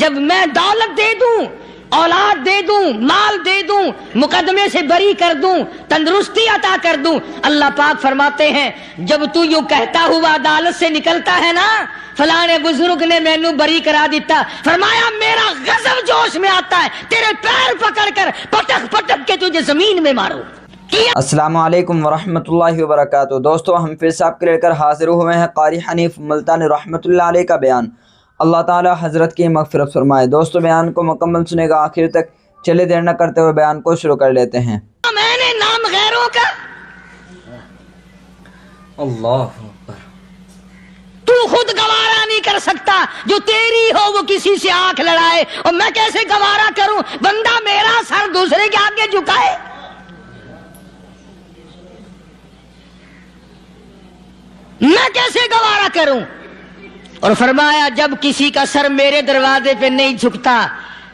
جب میں دولت دے دوں، اولاد دے دوں، مال دے دوں، مقدمے سے بری کر دوں، تندرستی عطا کر دوں، اللہ پاک فرماتے ہیں جب تو یوں کہتا ہوا عدالت سے نکلتا ہے نا فلاں بزرگ نے مینوں بری کرا دیتا، فرمایا میرا غضب جوش میں آتا ہے تیرے پیر پکڑ کر پٹک پٹک کے تجھے زمین میں ماروں۔ السلام علیکم ورحمۃ اللہ وبرکاتہ۔ دوستو ہم پھر سے آپ کے لے کر حاضر ہوئے ہیں قاری حنیف ملتانی رحمۃ اللہ علیہ کا بیان۔ اللہ تعالی حضرت کی مغفرت فرمائے۔ دوستو بیان کو مکمل سنے گا آخر تک، چلے دیر نہ کرتے ہوئے بیان کو شروع کر لیتے ہیں۔ میں نے نام غیروں کا اللہ تو خود گوارا نہیں کر سکتا، جو تیری ہو وہ کسی سے آنکھ لڑائے، اور میں کیسے گوارا کروں بندہ میرا سر دوسرے کے آگے جھکائے؟ میں کیسے گوارا کروں؟ اور فرمایا جب کسی کا سر میرے دروازے پہ نہیں جھکتا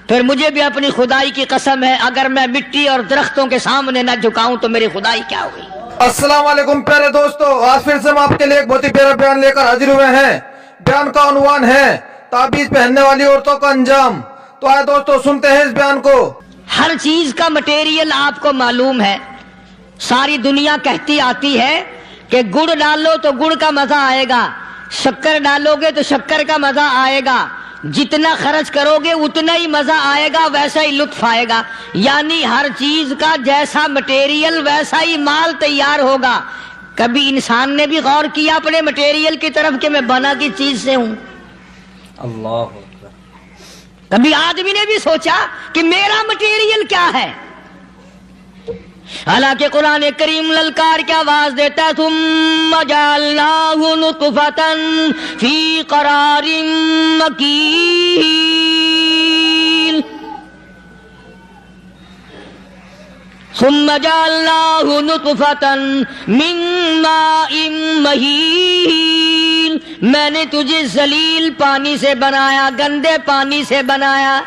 پھر مجھے بھی اپنی خدائی کی قسم ہے اگر میں مٹی اور درختوں کے سامنے نہ جھکاؤں تو میری خدائی کیا ہوئی؟ السلام علیکم پیارے دوستو، آج پھر سے ہم آپ کے لیے ایک بہت ہی پیارا بیان لے کر حاضر ہوئے ہیں۔ بیان کا عنوان ہے تعبیذ پہننے والی عورتوں کا انجام۔ تو آئے دوستو سنتے ہیں اس بیان کو۔ ہر چیز کا مٹیریل آپ کو معلوم ہے، ساری دنیا کہتی آتی ہے کہ گڑ ڈالو تو گڑ کا مزہ آئے گا، شکر ڈالو گے تو شکر کا مزہ آئے گا، جتنا خرچ کرو گے اتنا ہی مزہ آئے گا، ویسا ہی لطف آئے گا، یعنی ہر چیز کا جیسا مٹیریل ویسا ہی مال تیار ہوگا۔ کبھی انسان نے بھی غور کیا اپنے مٹیریل کی طرف کہ میں بنا کی چیز سے ہوں؟ اللہ کبھی آدمی نے بھی سوچا کہ میرا مٹیریل کیا ہے؟ حالانکہ قرآن کریم للکار کی آواز دیتا ہے ثم جعلناہ نطفۃ فی قرار مکین، ثم جعلناہ نطفۃ من ماء مہین، میں نے تجھے ذلیل پانی سے بنایا، گندے پانی سے بنایا۔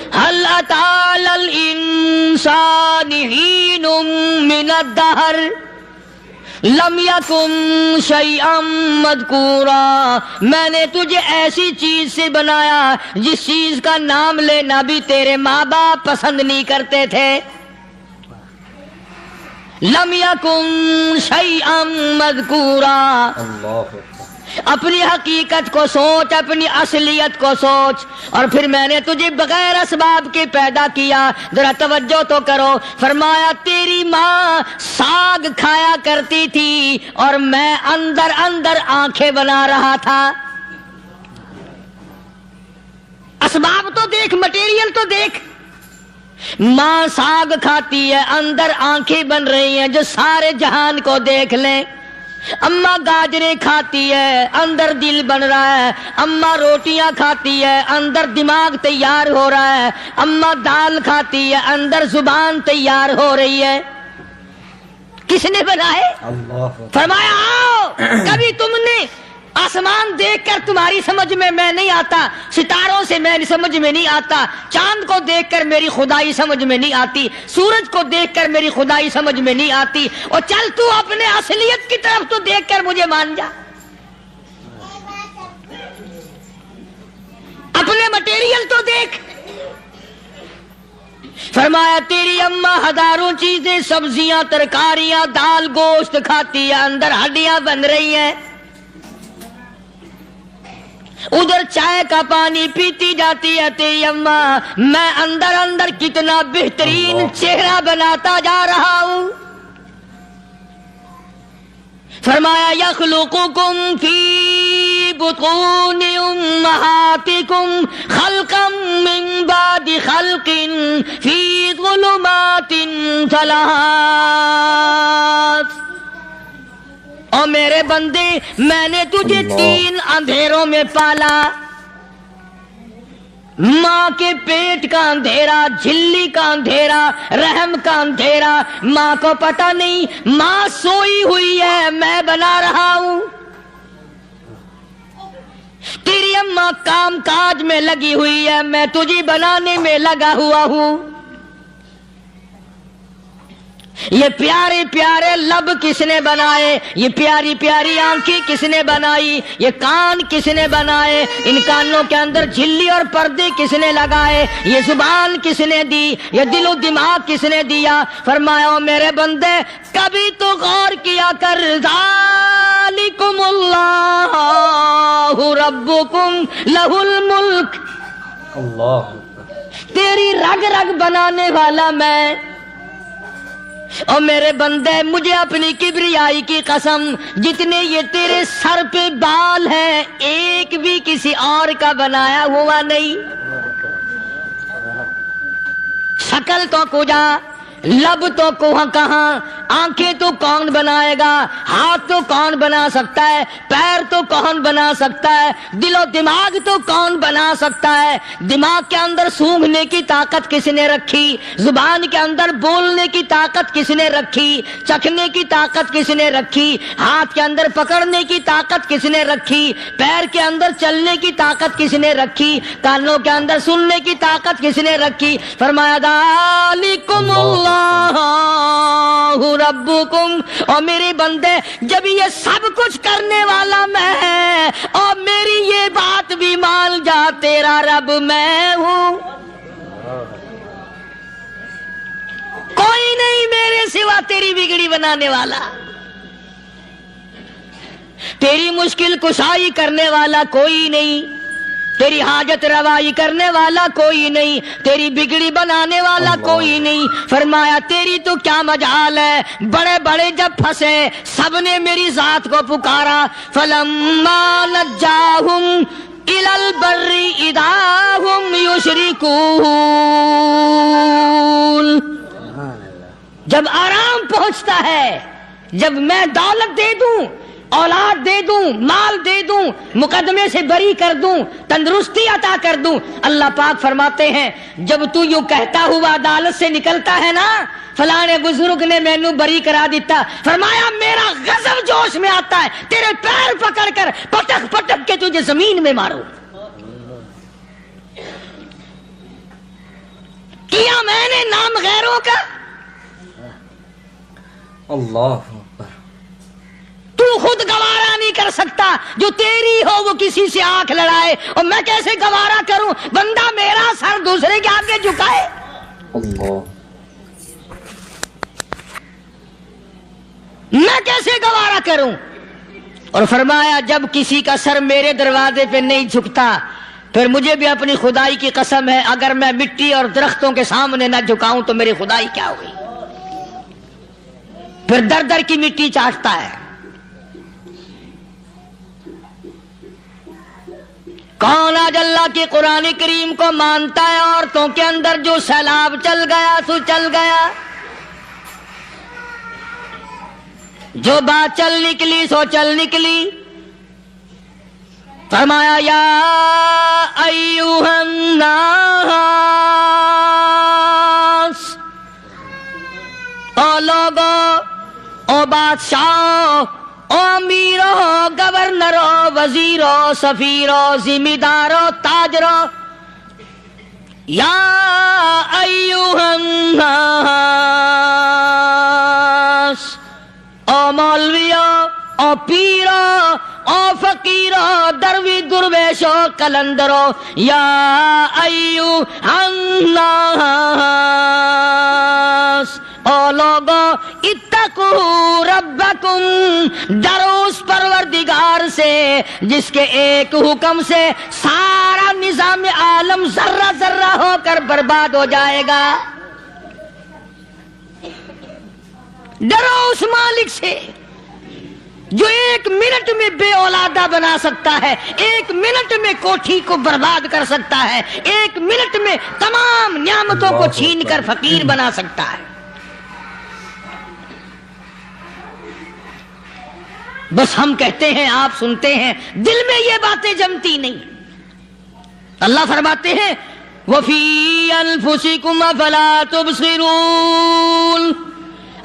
هل أتى على الإنسان حين من الدهر لم يكن شيئا مذكورا، میں نے تجھے ایسی چیز سے بنایا جس چیز کا نام لینا بھی تیرے ماں باپ پسند نہیں کرتے تھے۔ لم يكن شيئا مذكورا، اپنی حقیقت کو سوچ، اپنی اصلیت کو سوچ۔ اور پھر میں نے تجھے بغیر اسباب کے پیدا کیا، ذرا توجہ تو کرو۔ فرمایا تیری ماں ساگ کھایا کرتی تھی اور میں اندر اندر آنکھیں بنا رہا تھا۔ اسباب تو دیکھ، مٹیریل تو دیکھ۔ ماں ساگ کھاتی ہے، اندر آنکھیں بن رہی ہیں جو سارے جہان کو دیکھ لیں۔ اماں گاجریں کھاتی ہے، اندر دل بن رہا ہے۔ اماں روٹیاں کھاتی ہے، اندر دماغ تیار ہو رہا ہے۔ اماں دال کھاتی ہے، اندر زبان تیار ہو رہی ہے۔ کس نے بنائے؟ فرمایا آؤ، کبھی تم نے آسمان دیکھ کر تمہاری سمجھ میں نہیں آتا، ستاروں سے میں سمجھ میں نہیں آتا، چاند کو دیکھ کر میری خدائی سمجھ میں نہیں آتی، سورج کو دیکھ کر میری خدائی سمجھ میں نہیں آتی، اور چل تو اپنے اصلیت کی طرف تو دیکھ کر مجھے مان جا، اپنے مٹیریل تو دیکھ۔ فرمایا تیری اماں ہزاروں چیزیں، سبزیاں، ترکاریاں، دال، گوشت کھاتی ہے، اندر ہڈیاں بن رہی ہیں، ادھر چائے کا پانی پیتی جاتی ہے تیری اماں، میں اندر اندر کتنا بہترین چہرہ بناتا جا رہا ہوں۔ فرمایا یخلقکم فی بطون امہاتکم خلقا من بعد خلق فی ظلمات ثلاث، او میرے بندے میں نے تجھے 3 اندھیروں میں پالا، ماں کے پیٹ کا اندھیرا، جھلی کا اندھیرا، رحم کا اندھیرا، ماں کو پتہ نہیں ماں سوئی ہوئی ہے، میں بنا رہا ہوں۔ تیری اماں کام کاج میں لگی ہوئی ہے، میں تجھے بنانے میں لگا ہوا ہوں۔ یہ پیارے پیارے لب کس نے بنائے؟ یہ پیاری پیاری آنکھیں کس نے بنائی؟ یہ کان کس نے بنائے؟ ان کانوں کے اندر جھلی اور پردے کس نے لگائے؟ یہ زبان کس نے دی؟ یہ دل و دماغ کس نے دیا؟ فرمایا او میرے بندے کبھی تو غور کیا کر، ذالکم اللہ ربکم لہ الملک، اللہ تیری رگ رگ بنانے والا میں، اور میرے بندے مجھے اپنی کبریائی کی قسم، جتنے یہ تیرے سر پہ بال ہیں ایک بھی کسی اور کا بنایا ہوا نہیں۔ شکل تو کجا، لب تو کہاں، آنکھیں تو کون بنائے گا، ہاتھ تو کون بنا سکتا ہے، پیر تو کون بنا سکتا ہے، دل و دماغ تو کون بنا سکتا ہے؟ دماغ کے اندر سونگھنے کی طاقت کس نے رکھی؟ زبان کے اندر بولنے کی طاقت کس نے رکھی؟ چکھنے کی طاقت کس نے رکھی؟ ہاتھ کے اندر پکڑنے کی طاقت کس نے رکھی؟ پیر کے اندر چلنے کی طاقت کس نے رکھی؟ کانوں کے اندر سننے کی طاقت کس نے رکھی؟ فرمایا ذالکم اللہ ربکم، اور میرے بندے جب یہ سب کچھ کرنے والا میں اور میری یہ بات بھی مان جا تیرا رب میں ہوں، کوئی نہیں میرے سوا تیری بگڑی بنانے والا، تیری مشکل کشائی کرنے والا کوئی نہیں، تیری حاجت روائی کرنے والا کوئی نہیں، تیری بگڑی بنانے والا کوئی نہیں۔ فرمایا تیری تو کیا مجال ہے، بڑے بڑے جب پھنسے سب نے میری ذات کو پکارا، فلما نجاہم الی البر اذا ہم یشرکون، جب آرام پہنچتا ہے، جب میں دولت دے دوں، اولاد دے دوں، مال دے دوں، مقدمے سے بری کر دوں، تندرستی عطا کر دوں، اللہ پاک فرماتے ہیں جب تو یوں کہتا ہوا عدالت سے نکلتا ہے نا فلانے بزرگ نے مینوں بری کرا دیتا، فرمایا میرا غضب جوش میں آتا ہے تیرے پیر پکڑ کر پٹک پٹک کے تجھے زمین میں ماروں۔ کیا میں نے نام غیروں کا؟ اللہ تو خود گوارا نہیں کر سکتا، جو تیری ہو وہ کسی سے آنکھ لڑائے، اور میں کیسے گوارا کروں بندہ میرا سر دوسرے کے آگے جھکائے؟ اللہ میں کیسے گوارا کروں؟ اور فرمایا جب کسی کا سر میرے دروازے پہ نہیں جھکتا پھر مجھے بھی اپنی خدائی کی قسم ہے اگر میں مٹی اور درختوں کے سامنے نہ جھکاؤں تو میری خدائی کیا ہوئی؟ پھر در در کی مٹی چاٹتا ہے۔ کون آج اللہ کے قرآن کریم کو مانتا ہے؟ عورتوں کے اندر جو سیلاب چل گیا سو چل گیا، جو بات چل نکلی سو چل نکلی۔ فرمایا یا ایھا الناس، او لوگو، او بادشاہ، او امیرو، گورنرو، وزیرو، سفیرو، ذمہ دارو، تاجرو، یا ایھا الناس، او مولویو، او پیرو، او فقیرو، دروی درویشو، کلندرو، یا ایھا الناس، او لوگو اتقوا ربکم، ڈرو اس پروردگار سے جس کے ایک حکم سے سارا نظام عالم ذرہ ذرہ ہو کر برباد ہو جائے گا۔ ڈرو اس مالک سے جو ایک منٹ میں بے اولادہ بنا سکتا ہے، ایک منٹ میں کوٹھی کو برباد کر سکتا ہے، ایک منٹ میں تمام نعمتوں کو چھین کر فقیر بنا سکتا ہے۔ بس ہم کہتے ہیں، آپ سنتے ہیں، دل میں یہ باتیں جمتی نہیں۔ اللہ فرماتے ہیں وَفِي أَنفُسِكُمْ أَفَلَا تُبْصِرُونَ،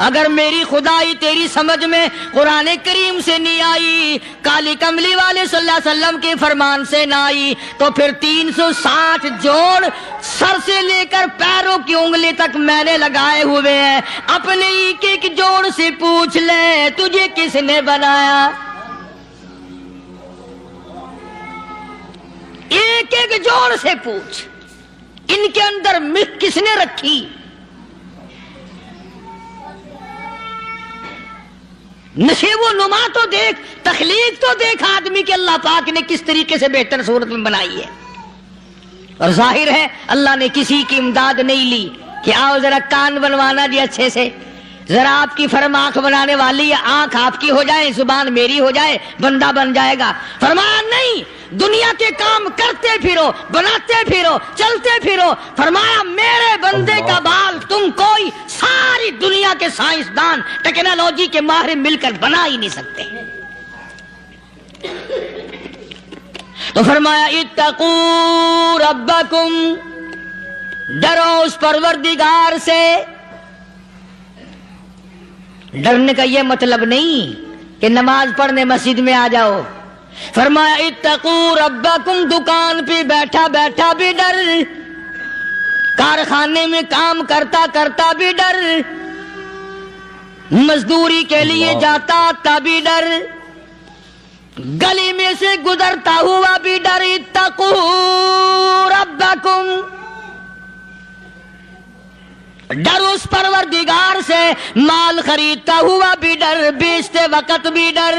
اگر میری خدائی تیری سمجھ میں قرآن کریم سے نہیں آئی، کالی کملی والے صلی اللہ علیہ وسلم کے فرمان سے نہ آئی، تو پھر 360 جوڑ سر سے لے کر پیروں کی انگلی تک میں نے لگائے ہوئے ہیں، اپنے ایک ایک جوڑ سے پوچھ لے تجھے کس نے بنایا؟ ایک ایک جوڑ سے پوچھ، ان کے اندر مکھ کس نے رکھی؟ نشیب و نما تو دیکھ، تخلیق تو دیکھ آدمی کے اللہ پاک نے کس طریقے سے بہتر صورت میں بنائی ہے۔ اور ظاہر ہے اللہ نے کسی کی امداد نہیں لی کہ آؤ ذرا کان بنوانا جی اچھے سے، ذرا آپ کی فرم آنکھ بنانے والی ہے، آنکھ آپ کی ہو جائے، زبان میری ہو جائے، بندہ بن جائے گا۔ فرمایا نہیں، دنیا کے کام کرتے پھرو، بناتے پھرو، چلتے پھرو۔ فرمایا میرے بندے کا بال تم کوئی ساری دنیا کے سائنسدان ٹیکنالوجی کے ماہر مل کر بنا ہی نہیں سکتے۔ تو فرمایا اتقوا ربکم، ڈرو اس پروردگار سے۔ ڈرنے کا یہ مطلب نہیں کہ نماز پڑھنے مسجد میں آ جاؤ۔ فرمایا اتقوا ربکم، دکان پہ بیٹھا بیٹھا بھی ڈر، کارخانے میں کام کرتا کرتا بھی ڈر، مزدوری کے لیے جاتا تبھی ڈر، گلی میں سے گزرتا ہوا بھی ڈر۔ اتقوا ربکم، ڈر اس پروردگار سے، مال خریدتا ہوا بھی ڈر، بیچتے وقت بھی ڈر،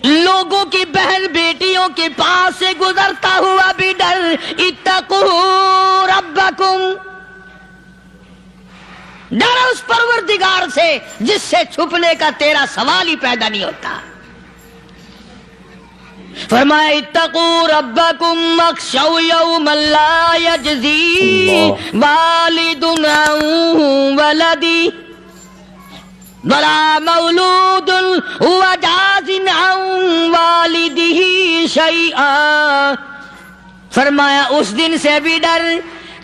لوگوں کی بہن بیٹیوں کے پاس سے گزرتا ہوا بھی ڈر۔ اتقوا ربکم، ڈر اس پروردگار سے جس سے چھپنے کا تیرا سوال ہی پیدا نہیں ہوتا۔ فرمایا اتقوا ربکم واخشوا یوما لا یجزی والد عن ولدی ولا مولود هو جاز عن والدہ شیئا۔ فرمایا اس دن سے بھی ڈر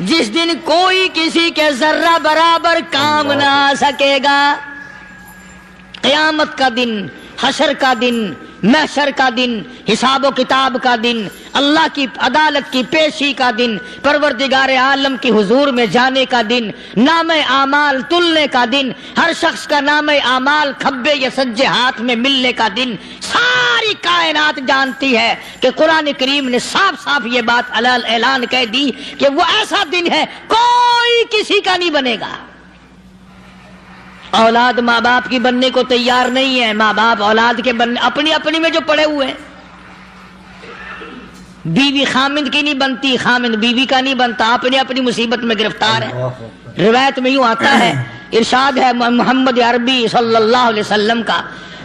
جس دن کوئی کسی کے ذرہ برابر کام نہ آ سکے گا۔ قیامت کا دن، حشر کا دن، محشر کا دن، حساب و کتاب کا دن، اللہ کی عدالت کی پیشی کا دن، پروردگار عالم کی حضور میں جانے کا دن، نام اعمال تلنے کا دن، ہر شخص کا نام اعمال کھبے یا سجے ہاتھ میں ملنے کا دن۔ ساری کائنات جانتی ہے کہ قرآن کریم نے صاف صاف یہ بات اعلان کہہ دی کہ وہ ایسا دن ہے کوئی کسی کا نہیں بنے گا۔ اولاد ماں باپ کی بننے کو تیار نہیں ہے، ماں باپ اولاد کے بننے اپنی اپنی میں جو پڑے ہوئے ہیں۔ بیوی خامند کی نہیں بنتی، خامند بیوی کا نہیں بنتا، اپنی اپنی مصیبت میں گرفتار ہے۔ روایت میں یوں آتا ہے، ارشاد ہے محمد عربی صلی اللہ علیہ وسلم کا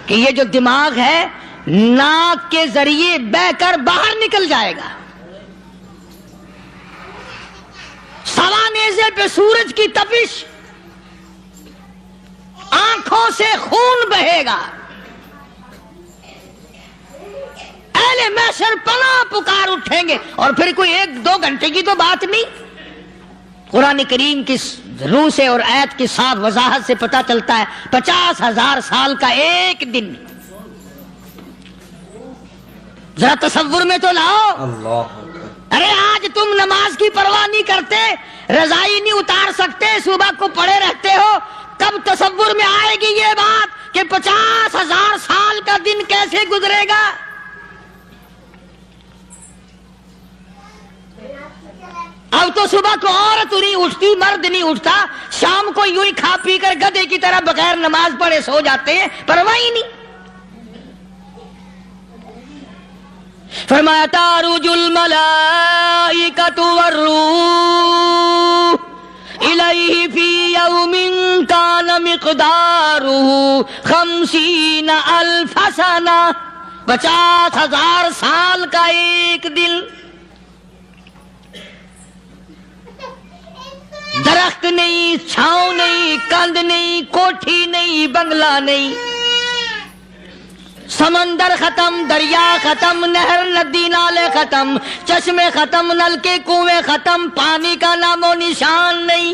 کہ یہ جو دماغ ہے ناک کے ذریعے بہ کر باہر نکل جائے گا، سوا نیزے پہ سورج کی تپش، آنکھوں سے خون بہے گا، اہل محشر پناہ پکار اٹھیں گے۔ اور پھر کوئی 1-2 گھنٹے کی تو بات نہیں، قرآن کریم کی روح سے اور آیت کی صاف وضاحت سے پتہ چلتا ہے 50,000 سال کا ایک دن۔ ذرا تصور میں تو لاؤ۔ ارے آج تم نماز کی پرواہ نہیں کرتے، رضائی نہیں اتار سکتے، صبح کو پڑے رہتے ہو، کب تصور میں آئے گی یہ بات کہ 50,000 سال کا دن کیسے گزرے گا؟ اب تو صبح کو عورت نہیں اٹھتی، مرد نہیں اٹھتا، شام کو یوں ہی کھا پی کر گدھے کی طرح بغیر نماز پڑھے سو جاتے ہیں، پرواہ ہی نہیں۔ فرمایا تعرج الملائکۃ والروح الیہ فی یوم کان مقدارہ 50,000 سنہ، 50,000 سال کا ایک دن۔ درخت نہیں، چھاؤں نہیں، کند نہیں، کوٹھی نہیں، بنگلہ نہیں، سمندر ختم، دریا ختم، نہر ندی نالے ختم، چشمے ختم، نل کے کنویں ختم، پانی کا نام و نشان نہیں۔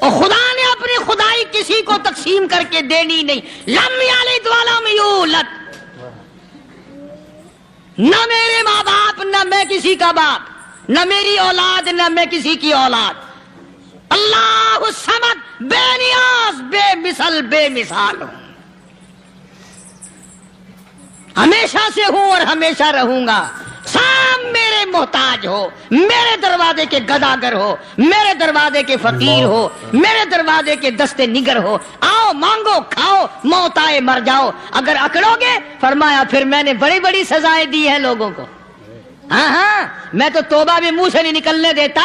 اور خدا نے اپنی خدائی کسی کو تقسیم کر کے دینی نہیں. لم یلد ولم یولد. نہ میرے ماں باپ، نہ میں کسی کا باپ، نہ میری اولاد، نہ میں کسی کی اولاد. اللہ الصمد، بے نیاز، بے مثل، بے مثال ہوں. ہمیشہ سے ہوں اور ہمیشہ رہوں گا. سام میرے محتاج ہو، میرے دروازے کے گداگر ہو، میرے دروازے کے فقیر ہو، میرے دروازے کے دستے نگر ہو. آؤ مانگو کھاؤ، موت آئے مر جاؤ. اگر اکڑو گے فرمایا پھر میں نے بڑی بڑی سزائیں دی ہیں لوگوں کو. ہاں ہاں، میں تو توبہ بھی منہ سے نہیں نکلنے دیتا.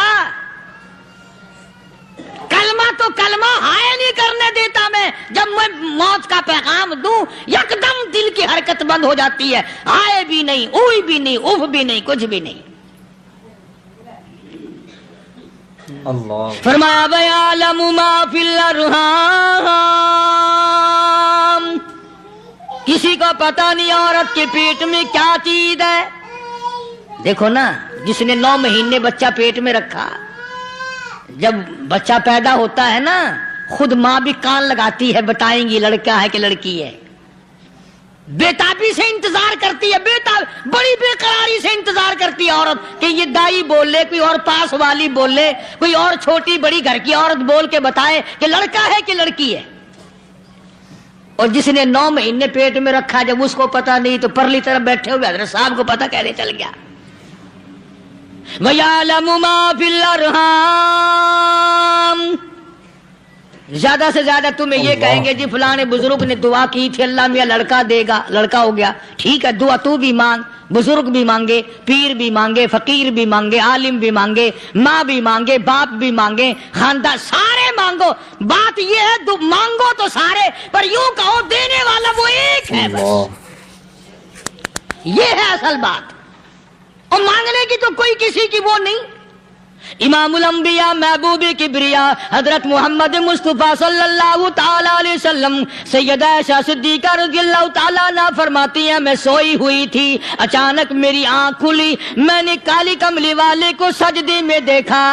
کلمہ تو کلمہ ہائے نہیں کرنے دیتا میں. جب میں موت کا پیغام دوں یکدم دل کی حرکت بند ہو جاتی ہے. ہائے بھی نہیں، اوئی بھی نہیں، اف بھی نہیں، کچھ بھی نہیں. اللہ فرمایا وَيَعْلَمُ مَا فِي الْأَرْحَامِ. کسی کو پتہ نہیں عورت کے پیٹ میں کیا چیز ہے. دیکھو نا، جس نے 9 مہینے بچہ پیٹ میں رکھا، جب بچہ پیدا ہوتا ہے نا خود ماں بھی کان لگاتی ہے، بتائیں گی لڑکا ہے کہ لڑکی ہے. بےتابی سے انتظار کرتی ہے، بڑی بے قراری سے انتظار کرتی ہے عورت کہ یہ دائی بول لے، کوئی اور پاس والی بول لے، کوئی اور چھوٹی بڑی گھر کی عورت بول کے بتائے کہ لڑکا ہے کہ لڑکی ہے. اور جس نے 9 مہینے پیٹ میں رکھا، جب اس کو پتا نہیں تو پرلی طرف بیٹھے ہوئے حضرت صاحب کو پتا کیسے چل گیا. وَيَعْلَمُ مَا فِي الْأَرْحَامِ. زیادہ سے زیادہ تمہیں یہ کہیں گے جی فلاں بزرگ نے دعا کی تھی اللہ میاں لڑکا دے گا، لڑکا ہو گیا. ٹھیک ہے، دعا تو بھی مانگ، بزرگ بھی مانگے، پیر بھی مانگے، فقیر بھی مانگے، عالم بھی مانگے، ماں بھی مانگے، باپ بھی مانگے، خاندان سارے مانگو. بات یہ ہے مانگو تو سارے، پر یوں کہو دینے والا وہ ایک ہے بس. یہ ہے اصل بات. اور مانگنے کی تو کوئی کسی کی وہ نہیں. امام الانبیاء محبوب کبریا حضرت محمد مصطفیٰ صلی اللہ تعالی علیہ وسلم سیدہ عائشہ صدیقہ رضی اللہ تعالیٰ عنہ فرماتی ہیں میں سوئی ہوئی تھی، اچانک میری آنکھ کھلی، میں نے کالی کملی والے کو سجدے میں دیکھا.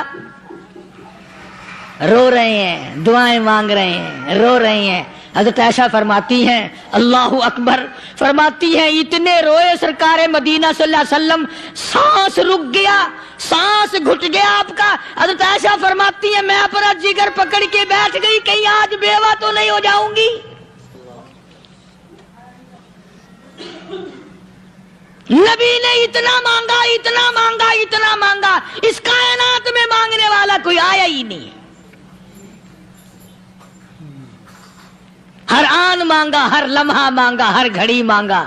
رو رہے ہیں، دعائیں مانگ رہے ہیں، رو رہے ہیں. حضرت عائشہ فرماتی ہیں اللہ اکبر، فرماتی ہیں اتنے روئے سرکار مدینہ صلی اللہ علیہ وسلم، سانس رک گیا، سانس گھٹ گیا آپ کا. حضرت عائشہ فرماتی ہیں میں اپنا جگر پکڑ کے بیٹھ گئی، کہیں آج بیوہ تو نہیں ہو جاؤں گی. نبی نے اتنا مانگا، اتنا مانگا، اتنا مانگا، اس کائنات میں مانگنے والا کوئی آیا ہی نہیں. ہر آن مانگا، ہر لمحہ مانگا، ہر گھڑی مانگا،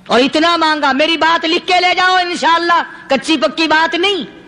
اور اتنا مانگا. میری بات لکھ کے لے جاؤ انشاءاللہ، کچی پکی بات نہیں.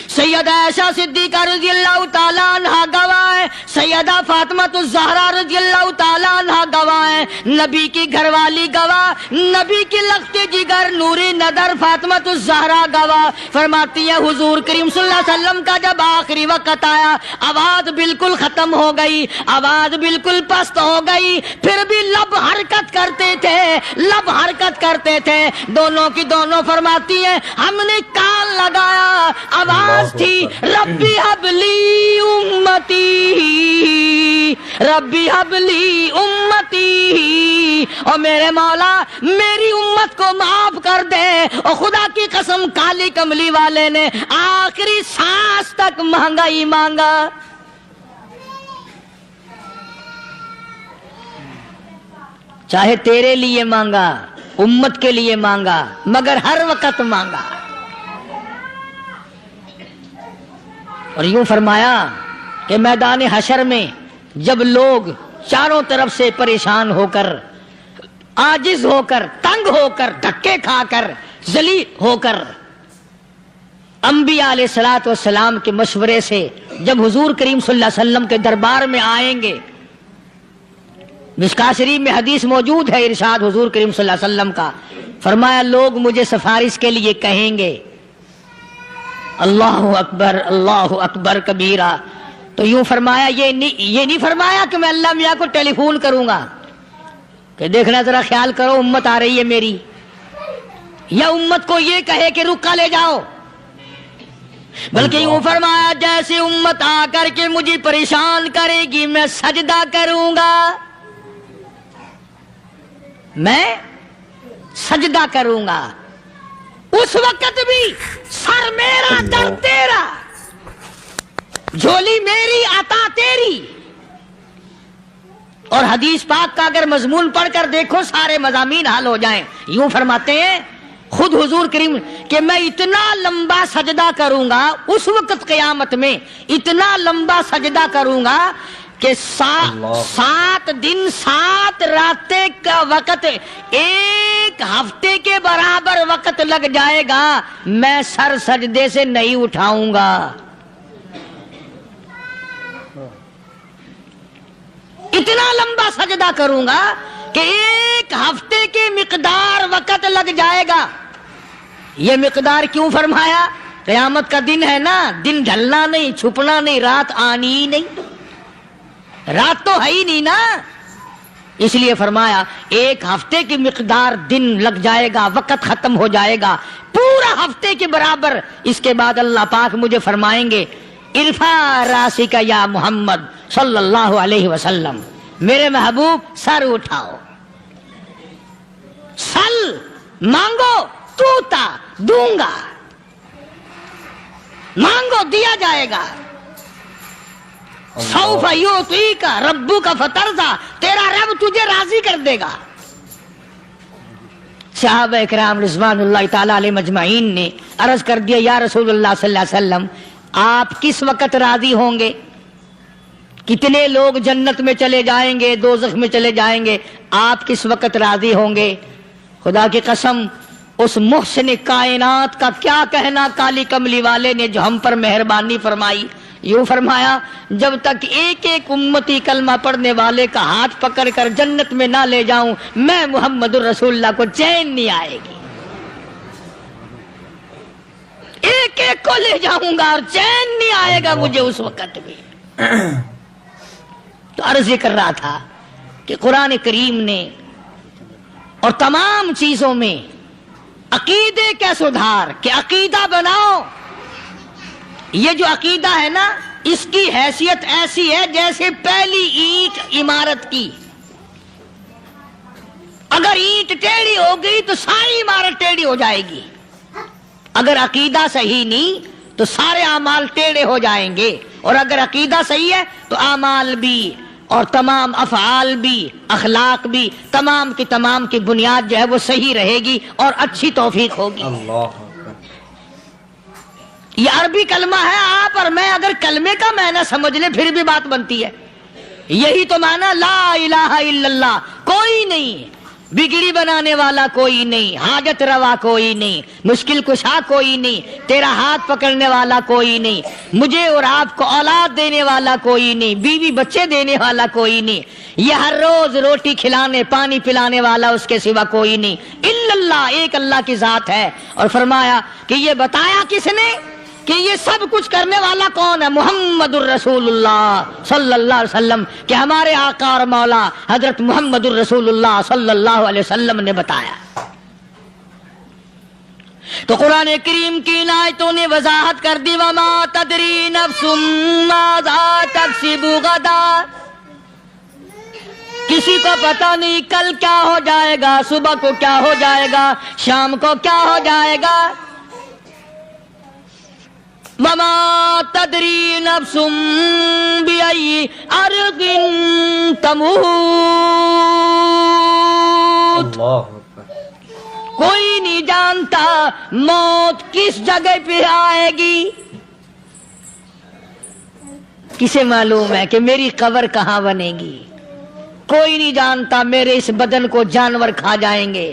سیدہ عائشہ صدیقہ رضی اللہ تعالیٰ عنہ گواہ ہے، سیدہ فاطمہ الزہرا رضی اللہ تعالیٰ عنہ گواہ ہے، نبی کی گھر والی گواہ، نبی کی لخت جگر نوری نظر فاطمہ الزہرا گواہ. فرماتی ہے حضور کریم صلی اللہ علیہ وسلم کا جب آخری وقت آیا، آواز بالکل ختم ہو گئی، آواز بالکل پست ہو گئی، پھر بھی لب حرکت کرتے تھے، لب حرکت کرتے تھے، دونوں کی دونوں. فرماتی ہیں ہم نے کان لگایا، آواز تھی ربی حبلی امتی، ربی حبلی امتی، اور میرے مولا میری امت کو معاف کر دے. اور خدا کی قسم کالی کملی والے نے آخری سانس تک مانگا ہی مانگا. چاہے تیرے لیے مانگا، امت کے لیے مانگا، مگر ہر وقت مانگا. اور یوں فرمایا کہ میدان حشر میں جب لوگ چاروں طرف سے پریشان ہو کر، عاجز ہو کر، تنگ ہو کر، دھکے کھا کر، ذلیل ہو کر، انبیاء علیہ الصلوۃ والسلام کے مشورے سے جب حضور کریم صلی اللہ علیہ وسلم کے دربار میں آئیں گے، مشکاۃ شریف میں حدیث موجود ہے، ارشاد حضور کریم صلی اللہ علیہ وسلم کا، فرمایا لوگ مجھے سفارش کے لیے کہیں گے اللہ اکبر کبیرہ. تو یوں فرمایا، یہ نہیں فرمایا کہ میں اللہ میاں کو ٹیلی فون کروں گا کہ دیکھنا ذرا خیال کرو امت آ رہی ہے میری، یا امت کو یہ کہے کہ رکا لے جاؤ. بلکہ یوں فرمایا جیسے امت آ کر کے مجھے پریشان کرے گی میں سجدہ کروں گا، میں سجدہ کروں گا، اس وقت بھی سر میرا در تیرا، جھولی میری عطا تیری۔ اور حدیث پاک کا اگر مضمون پڑھ کر دیکھو سارے مضامین حل ہو جائیں۔ یوں فرماتے ہیں خود حضور کریم کہ میں اتنا لمبا سجدہ کروں گا اس وقت قیامت میں، اتنا لمبا سجدہ کروں گا کہ 7 دن 7 راتیں کا وقت 1 ہفتے کے برابر وقت لگ جائے گا، میں سر سجدے سے نہیں اٹھاؤں گا۔ اتنا لمبا سجدہ کروں گا کہ 1 ہفتے کے مقدار وقت لگ جائے گا۔ یہ مقدار کیوں فرمایا؟ قیامت کا دن ہے نا، دن ڈھلنا نہیں، چھپنا نہیں، رات آنی ہی نہیں، رات تو ہے ہی نہیں نا، اس لیے فرمایا 1 ہفتے کی مقدار دن لگ جائے گا، وقت ختم ہو جائے گا پورا ہفتے کے برابر۔ اس کے بعد اللہ پاک مجھے فرمائیں گے ارفع راسک یا محمد صلی اللہ علیہ وسلم، میرے محبوب سر اٹھاؤ، سل مانگو توتا دوں گا، مانگو دیا جائے گا، سوف یعطیک ربک فترضی، تیرا رب تجھے راضی کر دے گا۔ صحابہ اکرام رضوان اللہ تعالی علیہ مجمعین نے عرض کر دیا یا رسول اللہ صلی اللہ علیہ وسلم آپ کس وقت راضی ہوں گے؟ کتنے لوگ جنت میں چلے جائیں گے، دوزخ میں چلے جائیں گے، آپ کس وقت راضی ہوں گے؟ خدا کی قسم اس محسن کائنات کا کیا کہنا کالی کملی والے نے جو ہم پر مہربانی فرمائی۔ یوں فرمایا جب تک ایک ایک امتی کلمہ پڑھنے والے کا ہاتھ پکڑ کر جنت میں نہ لے جاؤں میں محمد الرسول اللہ کو چین نہیں آئے گی، ایک ایک کو لے جاؤں گا اور چین نہیں آئے گا مجھے اس وقت بھی۔ تو عرض یہ کر رہا تھا کہ قرآن کریم نے اور تمام چیزوں میں عقیدے کا سدھار کہ عقیدہ بناؤ، یہ جو عقیدہ ہے نا اس کی حیثیت ایسی ہے جیسے پہلی اینٹ عمارت کی، اگر اینٹ ٹیڑھی ہو گئی تو ساری عمارت ٹیڑھی ہو جائے گی، اگر عقیدہ صحیح نہیں تو سارے اعمال ٹیڑھے ہو جائیں گے، اور اگر عقیدہ صحیح ہے تو اعمال بھی اور تمام افعال بھی اخلاق بھی تمام کی بنیاد جو ہے وہ صحیح رہے گی اور اچھی توفیق ہوگی۔ یہ عربی کلمہ ہے، آپ اور میں اگر کلمے کا معنی سمجھ لیں پھر بھی بات بنتی ہے۔ یہی تو معنی لا الہ الا اللہ، کوئی نہیں بگڑی بنانے والا، کوئی نہیں حاجت روا، کوئی نہیں مشکل کشا، کوئی نہیں تیرا ہاتھ پکڑنے والا، کوئی نہیں مجھے اور آپ کو اولاد دینے والا، کوئی نہیں بیوی بچے دینے والا، کوئی نہیں یہ ہر روز روٹی کھلانے پانی پلانے والا اس کے سوا کوئی نہیں الا اللہ، ایک اللہ کی ذات ہے۔ اور فرمایا کہ یہ بتایا کس نے کہ یہ سب کچھ کرنے والا کون ہے؟ محمد الرسول اللہ صلی اللہ علیہ وسلم، کہ ہمارے آقا اور مولا حضرت محمد الرسول اللہ صلی اللہ علیہ وسلم نے بتایا۔ تو قرآن کریم کی ان آیتوں نے وضاحت کر دی وما تدری نفس ماذا تکسب غدا، کسی کو پتہ نہیں کل کیا ہو جائے گا، صبح کو کیا ہو جائے گا، شام کو کیا ہو جائے گا۔ وما تدری نفس بأي أرض تموت، کوئی نہیں جانتا موت کس جگہ پہ آئے گی۔ کسے معلوم ہے کہ میری قبر کہاں بنے گی؟ کوئی نہیں جانتا میرے اس بدن کو جانور کھا جائیں گے،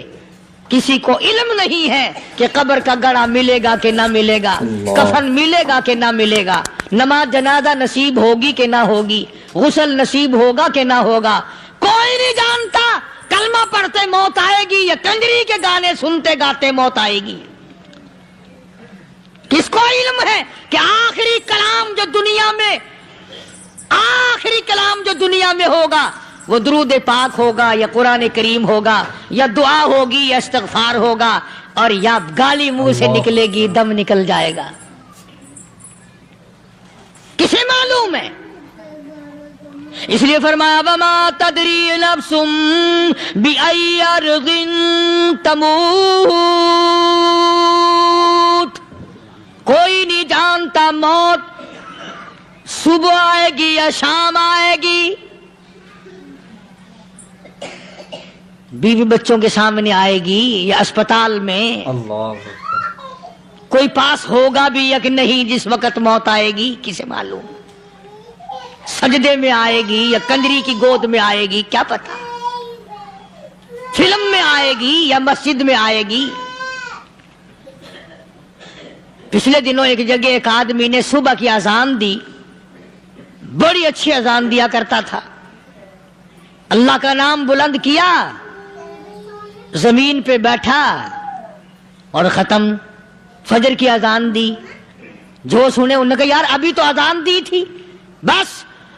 کسی کو علم نہیں ہے کہ قبر کا گڑھا ملے گا کہ نہ ملے گا، کفن ملے گا کہ نہ ملے گا، نماز جنازہ نصیب ہوگی کہ نہ ہوگی، غسل نصیب ہوگا کہ نہ ہوگا، کوئی نہیں جانتا۔ کلمہ پڑھتے موت آئے گی یا کنجری کے گانے سنتے گاتے موت آئے گی؟ کس کو علم ہے کہ آخری کلام جو دنیا میں ہوگا وہ درود پاک ہوگا یا قرآن کریم ہوگا یا دعا ہوگی یا استغفار ہوگا، اور یا گالی منہ سے نکلے گی دم نکل جائے گا۔ کسے معلوم ہے؟ اس لیے فرمایا وما تدری نفس بأی ارض تموت، کوئی نہیں جانتا موت صبح آئے گی یا شام آئے گی، بیوی بچوں کے سامنے آئے گی یا اسپتال میں، کوئی پاس ہوگا بھی یا کہ نہیں جس وقت موت آئے گی کسے معلوم، سجدے میں آئے گی یا کنجری کی گود میں آئے گی کیا پتا، فلم میں آئے گی یا مسجد میں آئے گی۔ پچھلے دنوں ایک جگہ ایک آدمی نے صبح کی اذان دی، بڑی اچھی اذان دیا کرتا تھا، اللہ کا نام بلند کیا، زمین پہ بیٹھا اور ختم، فجر کی اذان دی، جو سنے انہوں نے کہا یار ابھی تو اذان دی تھی، بس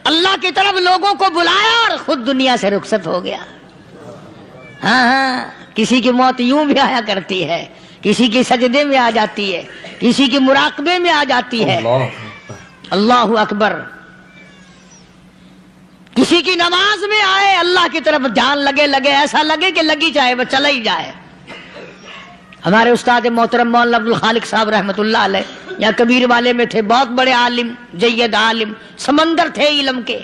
اللہ کی طرف لوگوں کو بلایا اور خود دنیا سے رخصت ہو گیا۔ ہاں کسی کی موت یوں بھی آیا کرتی ہے، کسی کی سجدے میں آ جاتی ہے، کسی کی مراقبے میں آ جاتی ہے، اللہ اکبر، کسی کی نماز میں آئے، اللہ کی طرف دھیان لگے ایسا لگے کہ لگی جائے وہ چلا ہی جائے۔ ہمارے استاد محترم مولانا عبد الخالق صاحب رحمۃ اللہ علیہ یا کبیر والے میں تھے، بہت بڑے عالم، جید عالم، سمندر تھے علم کے،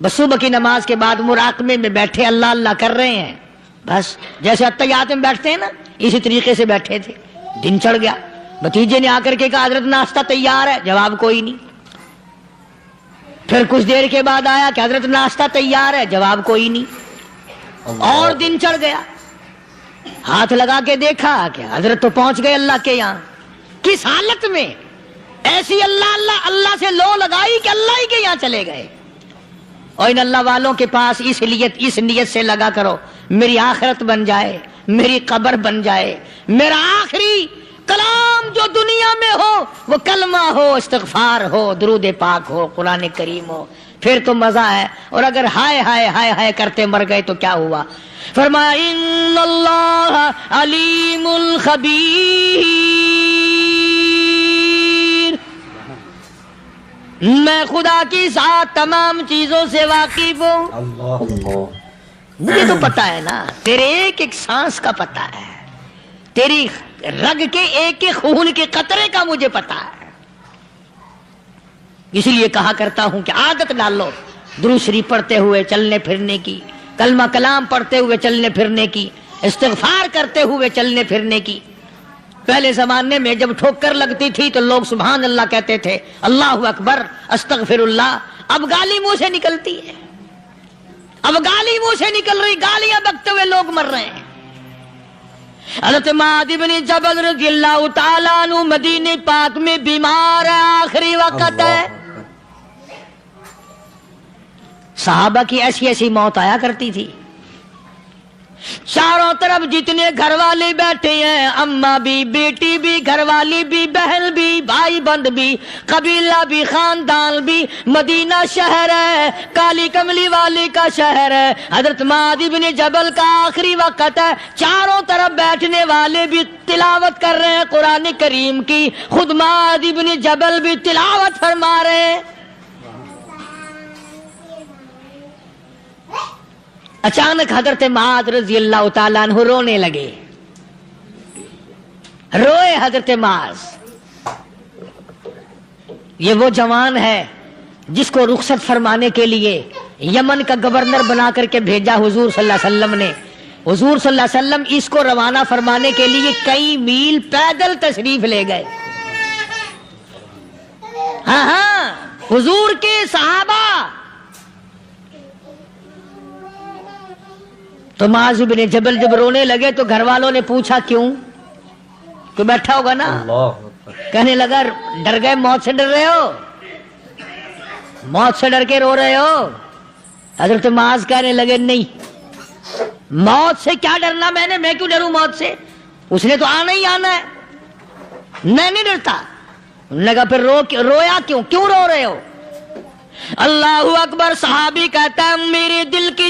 بس صبح کی نماز کے بعد مراقبے میں بیٹھے اللہ اللہ کر رہے ہیں، بس جیسے اتحیات میں بیٹھتے ہیں نا اسی طریقے سے بیٹھے تھے، دن چڑھ گیا، بھتیجے نے آ کر کے کہا حضرت ناشتہ تیار ہے، جواب کوئی نہیں، پھر کچھ دیر کے بعد آیا کہ حضرت ناشتہ تیار ہے، جواب کوئی نہیں، اور دن چڑھ گیا، ہاتھ لگا کے دیکھا کہ حضرت تو پہنچ گئے اللہ کے یہاں، کس حالت میں؟ ایسی اللہ اللہ اللہ سے لو لگائی کہ اللہ ہی کے یہاں چلے گئے۔ اور ان اللہ والوں کے پاس اس نیت سے لگا کرو میری آخرت بن جائے، میری قبر بن جائے، میرا آخری کلام جو دنیا میں ہو وہ کلمہ ہو، استغفار ہو، درود پاک ہو، قرآن کریم ہو، پھر تو مزہ ہے، اور اگر ہائے ہائے ہائے ہائے کرتے مر گئے تو کیا ہوا؟ فرمایا ان اللہ علیم خبیر، میں خدا کی ذات تمام چیزوں سے واقف ہوں، مجھے تو پتا ہے نا، تیرے ایک ایک سانس کا پتا ہے، تیری رگ کے ایک ایک خون کے قطرے کا مجھے پتا ہے، اسی لیے کہا کرتا ہوں کہ عادت ڈالو درود شریف پڑھتے ہوئے چلنے پھرنے کی، کلمہ کلام پڑھتے ہوئے چلنے پھرنے کی، استغفار کرتے ہوئے چلنے پھرنے کی۔ پہلے زمانے میں جب ٹھوکر لگتی تھی تو لوگ سبحان اللہ کہتے تھے، اللہ اکبر، استغفر اللہ، اب گالی منہ سے نکلتی ہے، اب گالی منہ سے نکل رہی، گالیاں بکتے ہوئے لوگ مر رہے ہیں۔ حضرت معاذ بن جبل رضی اللہ تعالیٰ عنہ مدینہ پاک میں بیمار ہے، آخری وقت ہے، صحابہ کی ایسی ایسی موت آیا کرتی تھی، چاروں طرف جتنے گھر والے بیٹھے ہیں، اماں بھی، بیٹی بھی، گھر والی بھی، بہن بھی، بھائی بند بھی، قبیلہ بھی، خاندان بھی، مدینہ شہر ہے، کالی کملی والی کا شہر ہے، حضرت معاذ بن جبل کا آخری وقت ہے، چاروں طرف بیٹھنے والے بھی تلاوت کر رہے ہیں قرآن کریم کی، خود معاذ بن جبل بھی تلاوت فرما رہے ہیں۔ اچانک حضرت معاذ رضی اللہ تعالیٰ عنہ رونے لگے، روئے حضرت معاذ۔ یہ وہ جوان ہے جس کو رخصت فرمانے کے لیے یمن کا گورنر بنا کر کے بھیجا حضور صلی اللہ علیہ وسلم نے، حضور صلی اللہ علیہ وسلم اس کو روانہ فرمانے کے لیے کئی میل پیدل تشریف لے گئے۔ ہاں حضور کے صحابہ تو معاذ بن جبل جب رونے لگے تو گھر والوں نے پوچھا کیوں؟ کوئی بیٹھا ہوگا نا، کہنے لگا ڈر گئے، موت سے ڈر رہے ہو، موت سے ڈر کے رو رہے ہو؟ حضرت معاذ کہنے لگے نہیں، موت سے کیا ڈرنا، میں کیوں ڈروں موت سے، اس نے تو آنا ہی آنا ہے، میں نہیں ڈرتا۔ انہوں نے کہا پھر رویا کیوں رو رہے ہو؟ اللہ اکبر، صحابی کہتا ہے میرے دل کی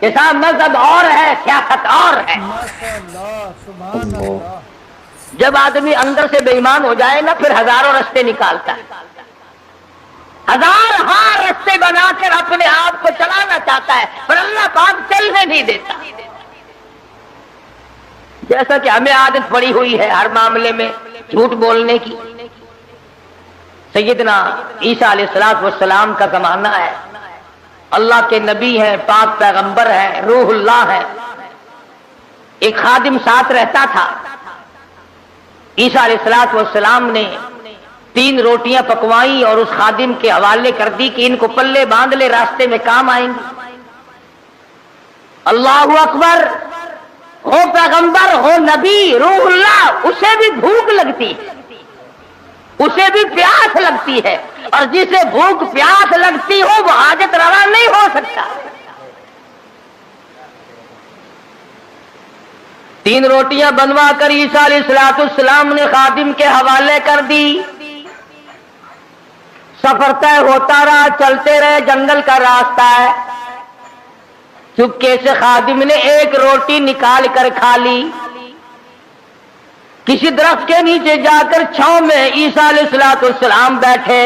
کہ صاحب مذہب اور ہے سیاست اور ہے۔ جب آدمی اندر سے بے ایمان ہو جائے نا پھر ہزاروں رستے نکالتا ہے، ہزار رستے بنا کر اپنے آپ کو چلانا چاہتا ہے، پر اللہ پاک چلنے نہیں دیتا۔ جیسا کہ ہمیں عادت پڑی ہوئی ہے ہر معاملے میں جھوٹ بولنے کی۔ سیدنا عیسیٰ علیہ السلام کا زمانہ ہے، اللہ کے نبی ہیں، پاک پیغمبر ہیں، روح اللہ ہے۔ ایک خادم ساتھ رہتا تھا، عیسیٰ علیہ السلام نے 3 روٹیاں پکوائیں اور اس خادم کے حوالے کر دی کہ ان کو پلے باندھ لے، راستے میں کام آئیں گے۔ اللہ اکبر، ہو پیغمبر ہو نبی روح اللہ، اسے بھی بھوک لگتی ہے، اسے بھی پیاس لگتی ہے، اور جسے بھوک پیاس لگتی ہو وہ حاجت روا نہیں ہو سکتا۔ 3 روٹیاں بنوا کر عیسیٰ علیہ السلام نے خادم کے حوالے کر دی۔ سفر طے ہوتا رہا، چلتے رہے، جنگل کا راستہ ہے۔ چپکے سے خادم نے 1 روٹی نکال کر کھا لی۔ کسی درخت کے نیچے جا کر چھاؤں میں عیسیٰ علیہ السلام بیٹھے،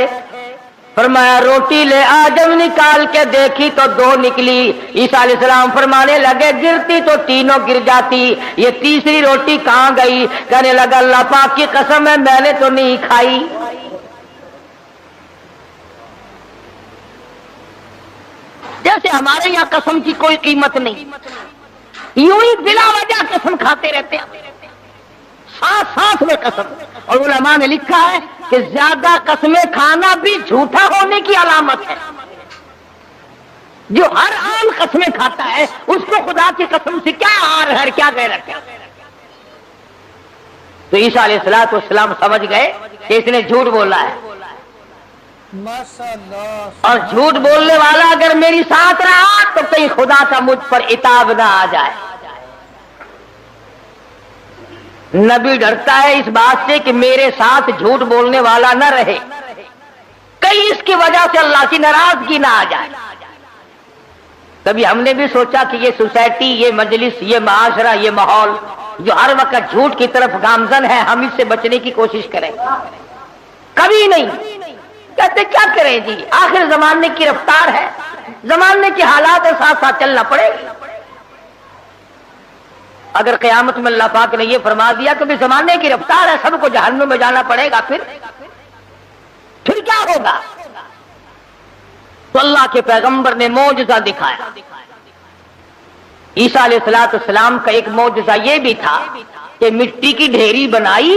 فرمایا روٹی لے آ۔ جب نکال کے دیکھی تو 2 نکلی۔ عیسیٰ علیہ السلام فرمانے لگے گرتی تو تینوں گر جاتی، یہ تیسری روٹی کہاں گئی؟ کہنے لگا اللہ پاک کی قسم ہے میں نے تو نہیں کھائی۔ جیسے ہمارے یہاں قسم کی کوئی قیمت نہیں، یوں ہی بلا وجہ قسم کھاتے رہتے ہیں، ساتھ میں قسم۔ اور علماء نے لکھا ہے کہ زیادہ قسمیں کھانا بھی جھوٹا ہونے کی علامت ہے۔ جو ہر عام قسمیں کھاتا ہے اس کو خدا کی قسم سے کیا آر ہے، کیا غیرت ہے۔ تو عیسیٰ علیہ السلام سمجھ گئے کہ اس نے جھوٹ بولا ہے، اور جھوٹ بولنے والا اگر میری ساتھ رہا تو کہیں خدا کا مجھ پر عتاب نہ آ جائے۔ نبی ڈرتا ہے اس بات سے کہ میرے ساتھ جھوٹ بولنے والا نہ رہے، کہیں اس کی وجہ سے اللہ کی ناراضگی نہ آ جائے۔ کبھی ہم نے بھی سوچا کہ یہ سوسائٹی، یہ مجلس، یہ معاشرہ، یہ ماحول جو ہر وقت جھوٹ کی طرف گامزن ہے، ہم اس سے بچنے کی کوشش کریں؟ کبھی نہیں۔ کہتے کیا کریں جی، آخر زمانے کی رفتار ہے، زمانے کے حالات کے ساتھ ساتھ چلنا پڑے گا۔ اگر قیامت میں اللہ پاک نے یہ فرما دیا کہ زمانے کی رفتار ہے، سب کو جہنم میں جانا پڑے گا، پھر کیا ہوگا؟ تو اللہ کے پیغمبر نے معجزہ دکھایا۔ عیسیٰ علیہ السلام کا ایک معجزہ یہ بھی تھا کہ مٹی کی ڈھیری بنائی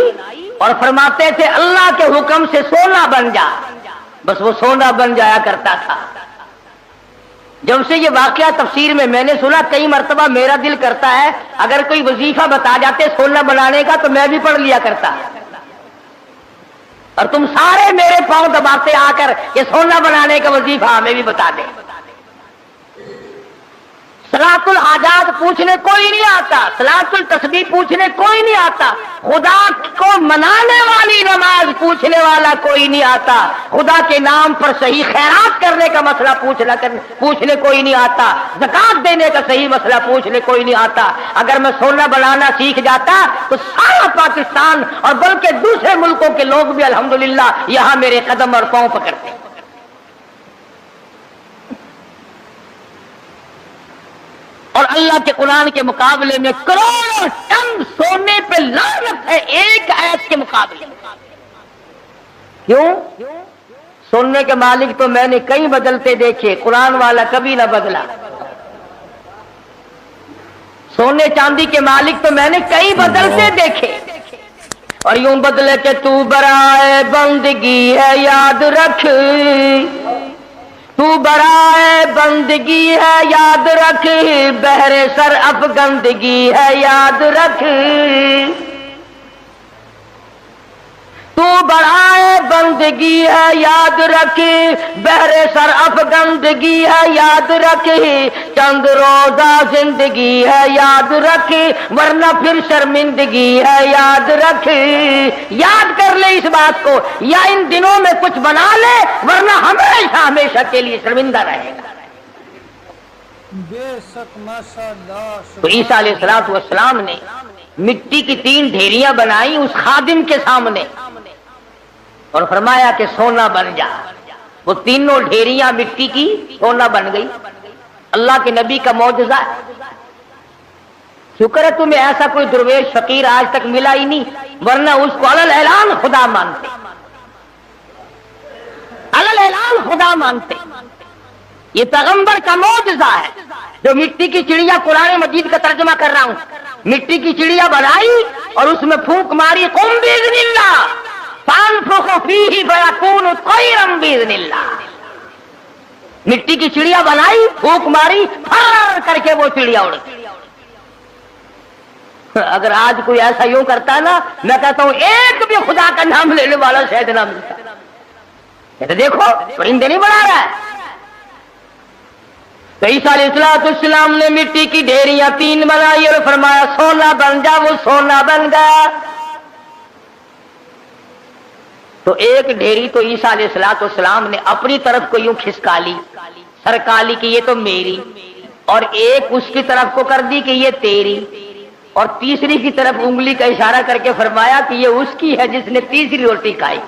اور فرماتے تھے اللہ کے حکم سے سونا بن جا، بس وہ سونا بن جایا کرتا تھا۔ جب سے یہ واقعہ تفسیر میں نے سنا، کئی مرتبہ میرا دل کرتا ہے اگر کوئی وظیفہ بتا جاتے سونا بنانے کا تو میں بھی پڑھ لیا کرتا، اور تم سارے میرے پاؤں دباتے آ کر یہ سونا بنانے کا وظیفہ ہمیں بھی بتا دیں۔ صلاۃ الحاجات پوچھنے کوئی نہیں آتا، صلاۃ التسبیح پوچھنے کوئی نہیں آتا، خدا کو منانے والی نماز پوچھنے والا کوئی نہیں آتا، خدا کے نام پر صحیح خیرات کرنے کا مسئلہ پوچھنے کوئی نہیں آتا، زکات دینے کا صحیح مسئلہ پوچھنے کوئی نہیں آتا۔ اگر میں سونا بنانا سیکھ جاتا تو سارا پاکستان اور بلکہ دوسرے ملکوں کے لوگ بھی الحمدللہ یہاں میرے قدم اور پاؤں پکڑتے۔ اور اللہ کے قرآن کے مقابلے میں کروڑوں ٹن سونے پہ لعنت ہے ایک آیت کے مقابلے۔ کیوں؟ سونے کے مالک تو میں نے کئی بدلتے دیکھے، قرآن والا کبھی نہ بدلا۔ سونے چاندی کے مالک تو میں نے کئی بدلتے دیکھے، اور یوں بدلے کہ تو برائے بندگی ہے یاد رکھ، تو برائے بندگی ہے یاد رکھ، بہر سر اب گندگی ہے یاد رکھ، تو برائے بندگی ہے یاد رکھ، بہر سر اب گندگی ہے یاد رکھ، چند روزہ زندگی ہے یاد رکھ، ورنہ پھر شرمندگی ہے یاد رکھ۔ یاد کر لے اس بات کو، یا ان دنوں میں کچھ بنا لے ورنہ ہمیشہ ہمیشہ کے لیے شرمندہ رہے گا۔ تو عیسیٰ علیہ السلام نے مٹی کی 3 ڈھیریاں بنائی اس خادم کے سامنے اور فرمایا کہ سونا بن جا. وہ تینوں ڈھیریاں مٹی کی سونا بن گئی. اللہ کے نبی کا معجزہ ہے. شکر ہے تمہیں ایسا کوئی درویش فقیر آج تک ملا ہی نہیں، ورنہ اس کو علل اعلان خدا مانتے، علل اعلان خدا مانتے. یہ پیغمبر کا معجزہ ہے جو مٹی کی چڑیا، قرآن مجید کا ترجمہ کر رہا ہوں، مٹی کی چڑیا بنائی اور اس میں پھونک ماری، قم باذن اللہ فانفخ فیہ فیکون طیرا باذن اللہ. مٹی کی چڑیا بنائی، پھونک ماری، پھر کر کے وہ چڑیا اڑ گئی. اگر آج کوئی ایسا یوں کرتا ہے نا، میں کہتا ہوں ایک بھی خدا کا نام لینے والا شاید نہ ملتا. یہ تو دیکھو پرندے نہیں بنا رہا ہے. تو عیسیٰ علیہ السلام نے مٹی کی ڈھیریاں 3 بنائی اور فرمایا سونا بن جا. وہ سونا بن گیا. تو ایک ڈھیری تو عیسیٰ علیہ السلام نے اپنی طرف کو یوں کھسکا لی، سرکا لی کہ یہ تو میری، اور ایک اس کی طرف کو کر دی کہ یہ تیری، اور تیسری کی طرف انگلی کا اشارہ کر کے فرمایا کہ یہ اس کی ہے جس نے تیسری روٹی کھائی.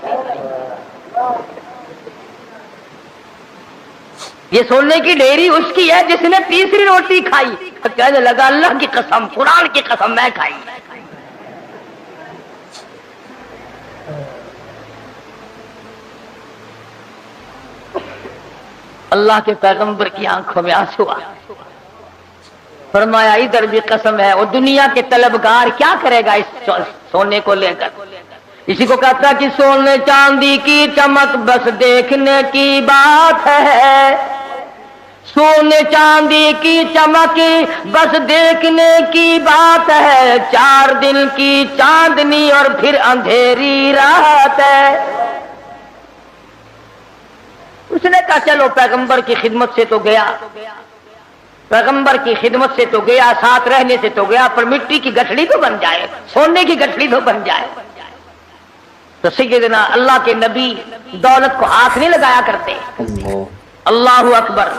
یہ سونے کی ڈھیری اس کی ہے جس نے تیسری روٹی کھائی. کہنے لگا اللہ کی قسم، قرآن کی قسم میں کھائی. اللہ کے پیغمبر کی آنکھوں میں آنسو آ. فرمایا ادھر بھی قسم ہے. اور دنیا کے طلبگار کیا کرے گا اس سونے کو لے کر؟ اسی کو کہتا کہ سونے چاندی کی چمک بس دیکھنے کی بات ہے، سونے چاندی کی چمک بس دیکھنے کی بات ہے، 4 دن کی چاندنی اور پھر اندھیری رات ہے. اس نے کہا چلو پیغمبر کی خدمت سے تو گیا، پیغمبر کی خدمت سے تو گیا، ساتھ رہنے سے تو گیا، پر مٹی کی گٹھڑی تو بن جائے، سونے کی گٹھڑی تو بن جائے. تو سیدنا اللہ کے نبی دولت کو ہاتھ نہیں لگایا کرتے. اللہ اکبر.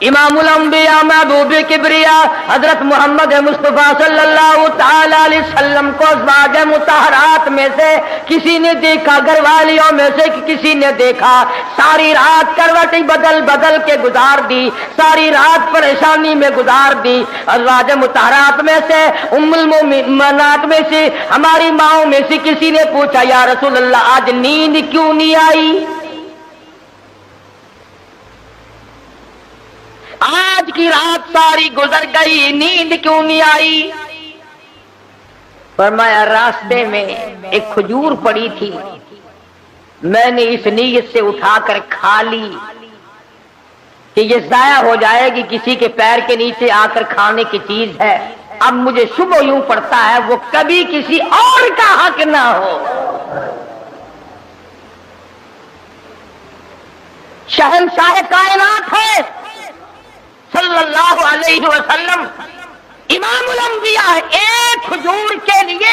امام الانبیاء محبوب کبریا حضرت محمد مصطفیٰ صلی اللہ تعالی علیہ وسلم کو ازواج مطہرات میں سے کسی نے دیکھا، گھر والیوں میں سے کسی نے دیکھا، ساری رات کروٹیں بدل بدل کے گزار دی، ساری رات پریشانی میں گزار دی. ازواج مطہرات میں سے ام المؤمنات میں سے ہماری ماؤں میں سے کسی نے پوچھا یا رسول اللہ آج نیند کیوں نہیں آئی؟ آج کی رات ساری گزر گئی، نیند کیوں نہیں آئی؟ فرمایا راستے میں ایک کھجور پڑی تھی، میں نے اس نیت سے اٹھا کر کھا لی کہ یہ ضائع ہو جائے گی، کسی کے پیر کے نیچے آ کر کھانے کی چیز ہے. اب مجھے شبہ یوں پڑتا ہے وہ کبھی کسی اور کا حق نہ ہو. شہنشاہ کائنات ہے صلی اللہ علیہ وسلم، امام الانبیاء، ایک کھجور کے لیے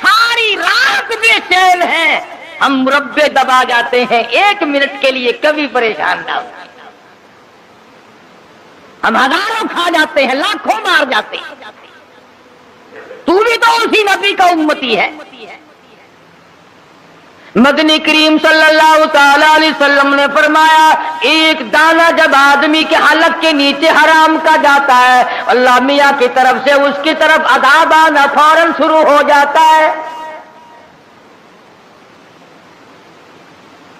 ساری رات بے چین ہیں. ہم مربے دبا جاتے ہیں 1 منٹ کے لیے، کبھی پریشان نہ ہو. ہم ہزاروں کھا جاتے ہیں، لاکھوں مار جاتے ہیں. تو بھی تو اسی نبی کا امتی ہے. مدنی کریم صلی اللہ تعالی علیہ وسلم نے فرمایا ایک دانہ جب آدمی کے حلق کے نیچے حرام کا جاتا ہے، اللہ میاں کی طرف سے اس کی طرف عذاب آنا فوراً شروع ہو جاتا ہے.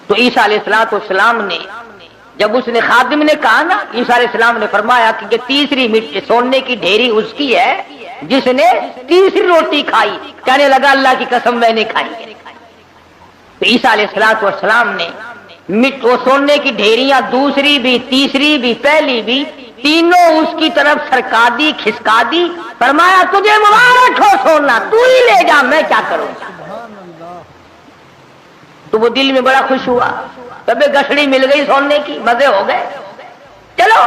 تو عیسیٰ علیہ السلام نے جب اس نے خادم نے کہا نا، عیسیٰ علیہ السلام نے فرمایا کہ تیسری مٹی سونے کی ڈھیری اس کی ہے جس نے تیسری روٹی کھائی. کہنے لگا اللہ کی قسم میں نے کھائی. تو عیسیٰ علیہ السلام نے وہ سونے کی ڈھیریاں دوسری بھی، تیسری بھی، پہلی بھی، تینوں اس کی طرف سرکا دی، کھسکا دی. فرمایا تجھے مبارک ہو سونا، تو ہی لے جا، میں کیا کروں گا. تو وہ دل میں بڑا خوش ہوا، کبھی گٹھڑی مل گئی سونے کی، مزے ہو گئے. چلو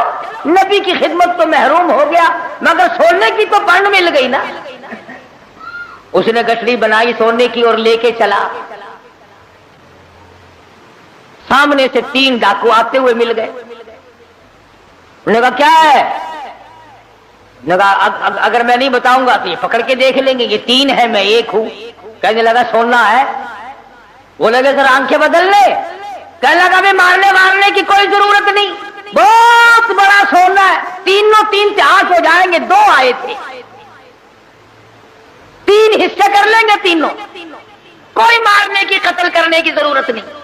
نبی کی خدمت تو محروم ہو گیا، مگر سونے کی تو پنڈ مل گئی نا. اس نے گٹھڑی بنائی سونے کی اور لے کے چلا. سامنے سے 3 ڈاکو آتے ہوئے مل گئے. انہوں نے کہا کیا ہے؟ اگر میں نہیں بتاؤں گا تو یہ پکڑ کے دیکھ لیں گے، یہ 3 ہے میں 1 ہوں۔ کہنے لگا سونا ہے؟ وہ لگے سر آنکھیں بدل لے۔ کہنے لگا بھی مارنے کی کوئی ضرورت نہیں، بہت بڑا سونا ہے، تینوں 3 سے 8 ہو جائیں گے، 2 آئے تھے، 3 حصے کر لیں گے تینوں، کوئی مارنے کی قتل کرنے کی ضرورت نہیں۔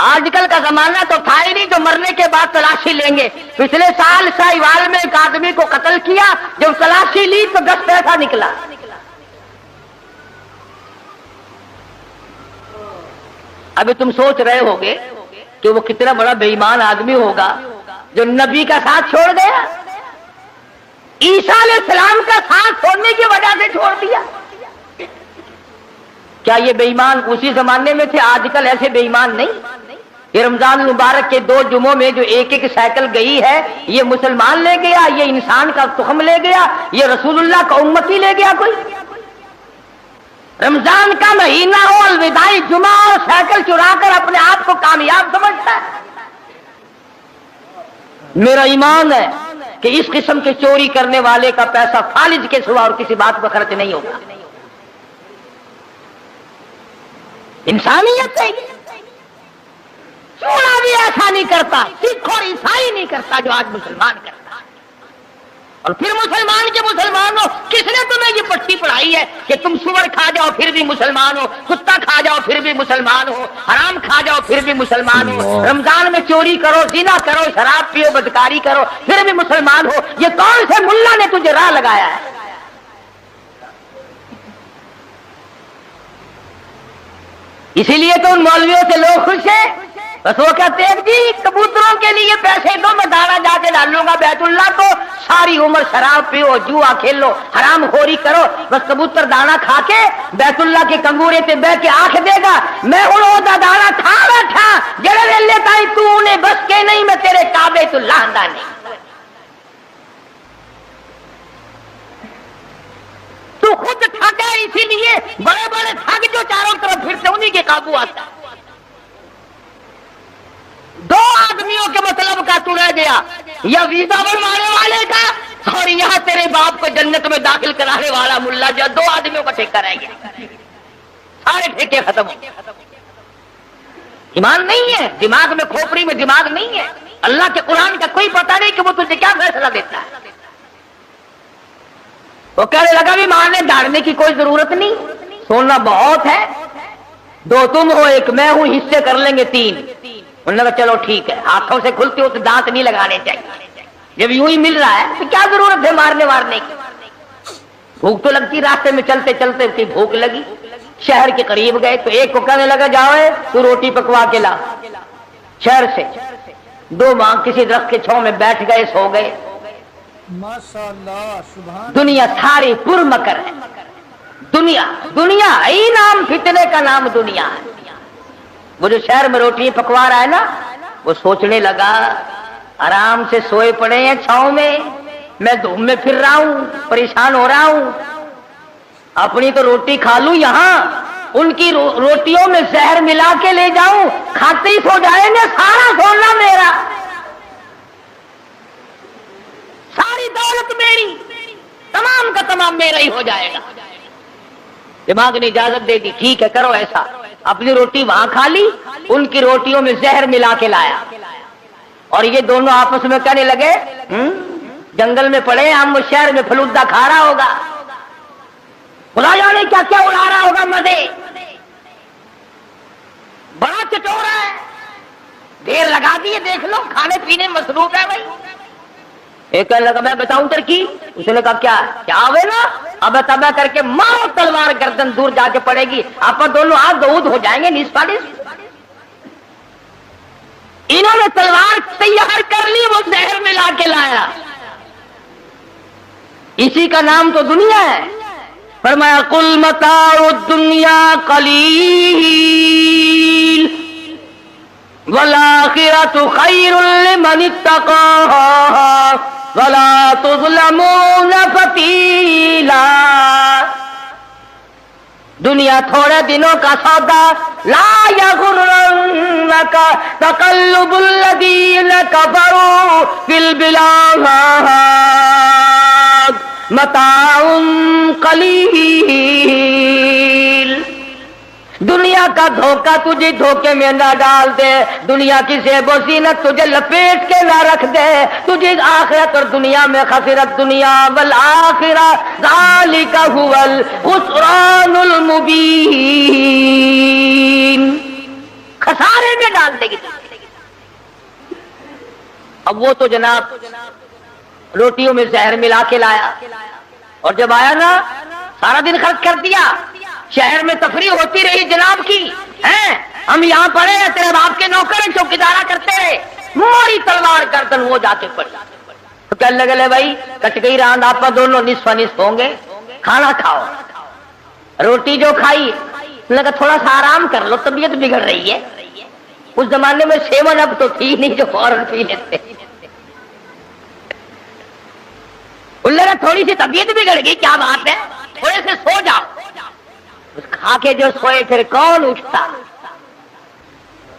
آج کل کا زمانہ تو تھا ہی نہیں جو مرنے کے بعد تلاشی لیں گے۔ پچھلے سال ساہیوال میں ایک آدمی کو قتل کیا، جب تلاشی لی تو 10 پیسہ نکلا۔ ابھی تم سوچ رہے ہوگے کہ وہ کتنا بڑا بے ایمان آدمی ہوگا جو نبی کا ساتھ چھوڑ گیا، عیسیٰ علیہ السلام کا ساتھ چھوڑنے کی وجہ سے چھوڑ دیا۔ کیا یہ بے ایمان اسی زمانے میں تھے؟ آج کل ایسے بے ایمان نہیں۔ یہ رمضان المبارک کے 2 جمعوں میں جو ایک سائیکل گئی ہے، یہ مسلمان لے گیا، یہ انسان کا تخم لے گیا، یہ رسول اللہ کا امتی لے گیا کوئی؟ رمضان کا مہینہ ہو، الوداعی جمعہ اور سائیکل چرا کر اپنے آپ کو کامیاب سمجھتا ہے۔ میرا ایمان ہے کہ اس قسم کے چوری کرنے والے کا پیسہ فالج کے سوا اور کسی بات پر خرچ نہیں ہوگا۔ انسانیت ہے، چوڑا بھی ایسا نہیں کرتا، سکھ اور عیسائی نہیں کرتا جو آج مسلمان کرتا ہے۔ اور پھر مسلمان کے مسلمانوں، کس نے تمہیں یہ پٹی پڑھائی ہے کہ تم سور کھا جاؤ پھر بھی مسلمان ہو، کتا کھا جاؤ پھر بھی مسلمان ہو، حرام کھا جاؤ پھر بھی مسلمان ہو، رمضان میں چوری کرو، زنا کرو، شراب پیو، بدکاری کرو پھر بھی مسلمان ہو؟ یہ کون سے ملا نے تجھے راہ لگایا ہے؟ اسی لیے تو ان مولویوں سے لوگ خوش ہیں، بس وہ کہتے ہیں جی کبوتروں کے لیے پیسے دو، میں دانا جا کے ڈالوں گا بیت اللہ کو، ساری عمر شراب پیو، جوا کھیلو، حرام خوری کرو، بس کبوتر دانا کھا کے بیت اللہ کے کنگورے تے بہ کے آنکھ دے گا میں ہوں دا دانا کھا بیٹھا، جڑے ویلے تائی تو انہیں بس کے نہیں، میں تیرے کعبے تو لاندہ نہیں۔ تو خود ٹھگ ہے، اسی لیے بڑے بڑے ٹھگ جو چاروں طرف پھرتے انہیں کے قابو آتا ہے۔ 2 آدمیوں کے مطلب کا تو رہ گیا، یا ویزا بنوانے والے کا اور یہاں تیرے باپ کو جنت میں داخل کرانے والا ملا، جو 2 آدمیوں کا ٹھیکہ رہ گیا، سارے ٹھیکے ختم ہو گئے۔ ایمان نہیں ہے دماغ میں، کھوپڑی میں دماغ نہیں ہے، اللہ کے قرآن کا کوئی پتہ نہیں کہ وہ تجھے کیا فیصلہ دیتا ہے۔ وہ کہنے لگا بھی مارنے ڈالنے کی کوئی ضرورت نہیں، سونا بہت ہے، 2 تم ہو 1 میں ہوں، حصے کر لیں گے 3۔ انہوں نے کہا چلو ٹھیک ہے، ہاتھوں سے کھلتے ہو تو دانت نہیں لگانے چاہیے، جب یوں ہی مل رہا ہے تو کیا ضرورت ہے مارنے وارنے کی؟ بھوک تو لگتی، راستے میں چلتے چلتے تھی بھوک لگی، شہر کے قریب گئے تو ایک کو کہنے لگا جاؤ تو روٹی پکوا کے لا شہر سے۔ 2 ماں کسی درخت کے چھاؤں میں بیٹھ گئے، سو گئے۔ دنیا ساری پر مکر ہے، دنیا ہی نام فتنے کا نام دنیا ہے۔ وہ جو شہر میں روٹی پکوا رہا ہے نا، وہ سوچنے لگا آرام سے سوئے پڑے ہیں چھاؤں میں دھوپ میں پھر رہا ہوں، پریشان ہو رہا ہوں، اپنی تو روٹی کھا لوں، یہاں ان کی روٹیوں میں زہر ملا کے لے جاؤں، کھاتے ہی سو جائیں گے، سارا سونا میرا، ساری دولت میری، تمام کا تمام میرا ہی ہو جائے گا۔ دماغ نے اجازت دے دی، ٹھیک ہے کرو ایسا۔ اپنی روٹی وہاں کھا لی، ان کی روٹیوں میں زہر ملا کے لایا، اور یہ دونوں آپس میں کہنے لگے جنگل میں پڑے ہم، شہر میں فلودہ کھا رہا ہوگا، خدا جانے کیا کیا اڑا رہا ہوگا مزے، بڑا چٹورا ہے، دیر لگا دیے، دیکھ لو کھانے پینے مصروف ہے بھائی۔ ایک کہنے لگا میں بتاؤں ترکی، اس نے کہا کیا ہوئے نا، اب تبا کر کے مارو تلوار، گردن دور جا کے پڑے گی، آپ دونوں آگ دعود ہو جائیں گے نصف نصف۔ انہوں نے تلوار تیار کر لی، وہ زہر ملا کے لایا، اسی کا نام تو دنیا ہے۔ فرمایا قل متاع الدنیا قلیل والآخرۃ خیر لمن اتقى ولا تظلمون فتیلا۔ دنیا تھوڑے دنوں کا سودا، لا یغرنک تقلب الذین کفروا فی البلاد متاع قلیل۔ دنیا کا دھوکہ تجھے دھوکے میں نہ ڈال دے، دنیا کی زیب و زینت تجھے لپیٹ کے نہ رکھ دے، تجھے آخرت اور دنیا میں خسرت دنیا والآخرہ ذالک هو الخسران المبین، خسارے میں ڈال دے گی۔ اب وہ تو جناب روٹیوں میں زہر ملا کے لایا، اور جب آیا نا سارا دن خرچ کر دیا، شہر میں تفریح ہوتی رہی جناب کی، ہیں ہم یہاں پڑے ہیں، تیرے باپ کے نوکر چوکیدارا کرتے رہے، موری تلوار گردن وہ جا کے پڑی۔ تو کہنے لگے لے بھائی کٹ گئی راند، آپ دونوں نصف نصف ہوں گے، کھانا کھاؤ۔ روٹی جو کھائی لگا تھوڑا سا آرام کر لو، طبیعت بگڑ رہی ہے۔ اس زمانے میں سیون اب تو تھی نہیں جو فوراً پی لیتے، لگا تھوڑی سی طبیعت بگڑ گئی، کیا بات ہے، تھوڑے سے سو جاؤ۔ کھا کے جو سوئے پھر کون اٹھتا،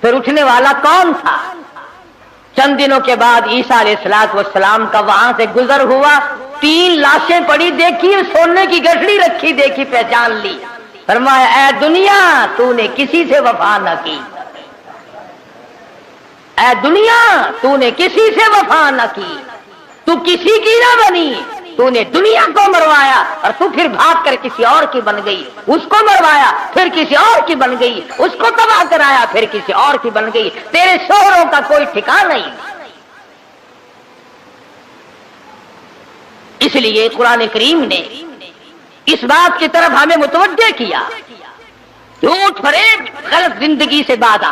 پھر اٹھنے والا کون تھا؟ چند دنوں کے بعد عیسیٰ علیہ السلام کا وہاں سے گزر ہوا، 3 لاشیں پڑی دیکھی، سونے کی گٹھڑی رکھی دیکھی، پہچان لی، فرمایا اے دنیا تو نے کسی سے وفا نہ کی، اے دنیا تو نے کسی سے وفا نہ کی، تو کسی کی نہ بنی، تو نے دنیا کو مروایا اور تو پھر بھاگ کر کسی اور کی بن گئی، اس کو مروایا پھر کسی اور کی بن گئی، اس کو تباہ کرایا پھر کسی اور کی بن گئی، تیرے شوہروں کا کوئی ٹھکانہ نہیں۔ اس لیے قرآن کریم نے اس بات کی طرف ہمیں متوجہ کیا، جھوٹ فریب غلط زندگی سے بادا،